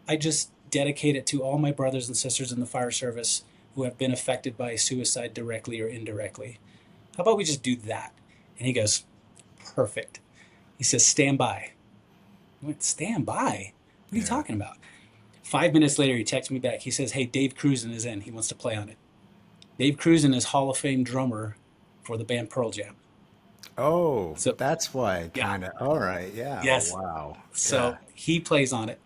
I just dedicate it to all my brothers and sisters in the fire service who have been affected by suicide directly or indirectly. How about we just do that? And he goes, perfect. He says, stand by. I went, stand by? What are you talking about? 5 minutes later, he texts me back. He says, hey, Dave Krusen is in. He wants to play on it. Dave Krusen is Hall of Fame drummer for the band Pearl Jam. Oh, So that's why, yeah. kind of. All right, yeah. Yes. Oh, wow. So Yeah. he plays on it.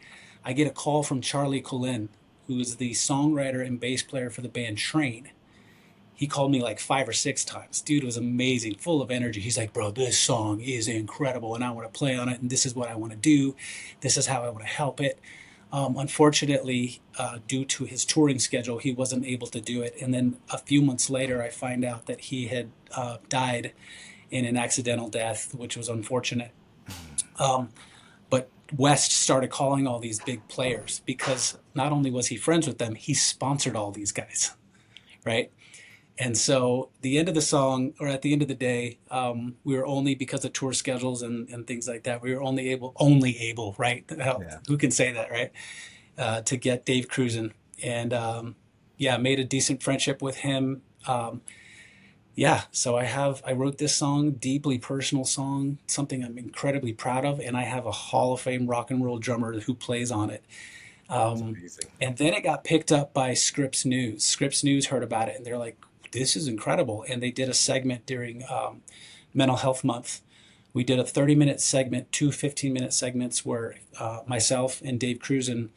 I get a call from Charlie Colin, who is the songwriter and bass player for the band Train. He called me like 5 or 6 times. Dude was amazing, full of energy. He's like, bro, this song is incredible, and I want to play on it, and this is what I want to do. This is how I want to help it. Unfortunately, due to his touring schedule, he wasn't able to do it. And then a few months later, I find out that he had died in an accidental death, which was unfortunate. But West started calling all these big players because not only was he friends with them, he sponsored all these guys, right? And so the end of the song, or at the end of the day, we were only, because of tour schedules and things like that, we were only able, right? Yeah. Who can say that, right? To get Dave Krusen. And made a decent friendship with him. So I wrote this song, deeply personal song, something I'm incredibly proud of, and I have a Hall of Fame rock and roll drummer who plays on it. That's amazing. And then it got picked up by Scripps News. Scripps News heard about it, and they're like, this is incredible. And they did a segment during Mental Health Month. We did a 30-minute segment, 2 15-minute segments where myself and Dave Krusen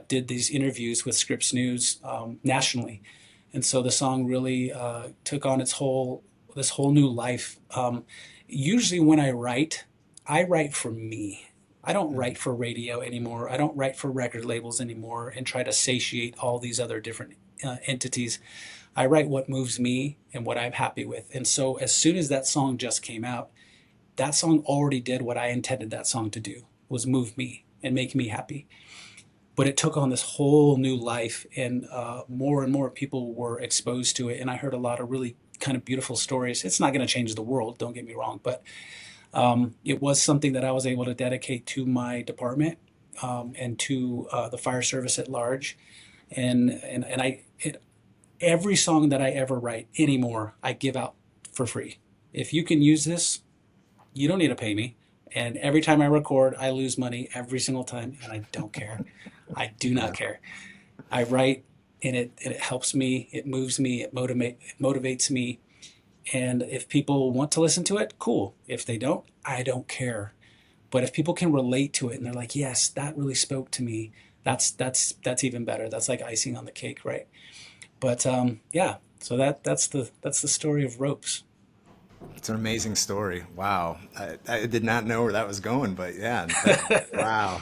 did these interviews with Scripps News nationally. And so the song really took on this whole new life. Usually when I write for me. I don't write for radio anymore. I don't write for record labels anymore and try to satiate all these other different entities. I write what moves me and what I'm happy with. And so as soon as that song just came out, that song already did what I intended that song to do, was move me and make me happy. But it took on this whole new life, and more and more people were exposed to it. And I heard a lot of really kind of beautiful stories. It's not going to change the world, don't get me wrong, but it was something that I was able to dedicate to my department and to the fire service at large. Every song that I ever write anymore, I give out for free. If you can use this, you don't need to pay me. And every time I record, I lose money every single time, and I don't care. I do not care. I write, and it helps me, it moves me, it motivates me. And if people want to listen to it, cool. If they don't, I don't care. But if people can relate to it and they're like, yes, that really spoke to me, that's even better. That's like icing on the cake, right? But so that's the story of Ropes. It's an amazing story. Wow. I did not know where that was going, but yeah. Wow.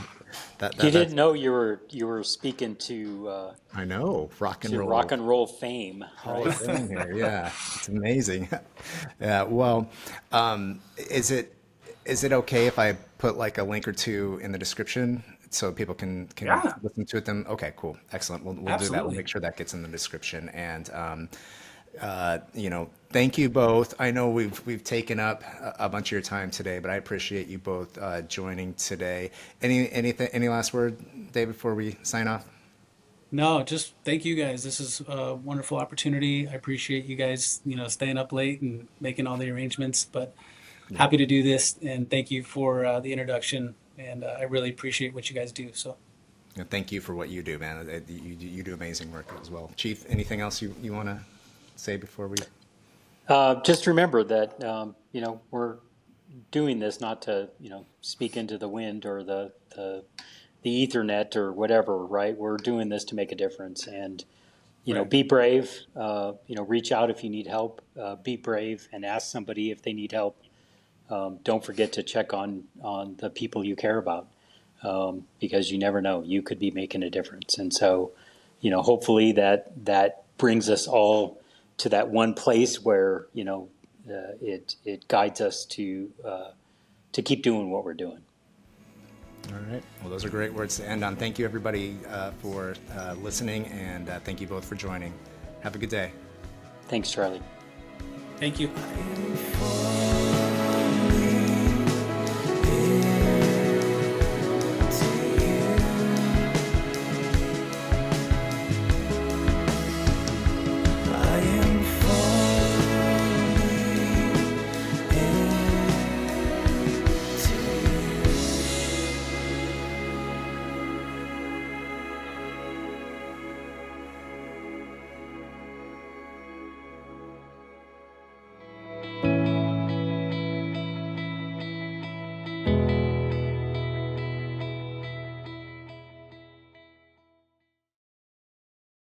You didn't know you were speaking to I know, rock and roll fame. Hall of Fame here. Yeah, it's amazing. Yeah. Well, is it okay if I put like a link or two in the description so people can listen to it? Then okay, cool, excellent. We'll do that. We'll make sure that gets in the description. And thank you both. I know we've taken up a bunch of your time today, but I appreciate you both joining today. Any last word, Dave, before we sign off? No, just thank you guys. This is a wonderful opportunity. I appreciate you guys, staying up late and making all the arrangements, but happy to do this. And thank you for the introduction. And I really appreciate what you guys do. So thank you for what you do, man. You do amazing work as well. Chief, anything else you want to say before we? Just remember that, we're doing this not to, speak into the wind or the Ethernet or whatever, right? We're doing this to make a difference, and, Right. be brave, reach out if you need help, be brave and ask somebody if they need help. Don't forget to check on the people you care about, because you never know, you could be making a difference. And so, hopefully that brings us all to that one place where it guides us to keep doing what we're doing. All right. Well, those are great words to end on. Thank you, everybody, for listening, and thank you both for joining. Have a good day. Thanks, Charlie. thank you.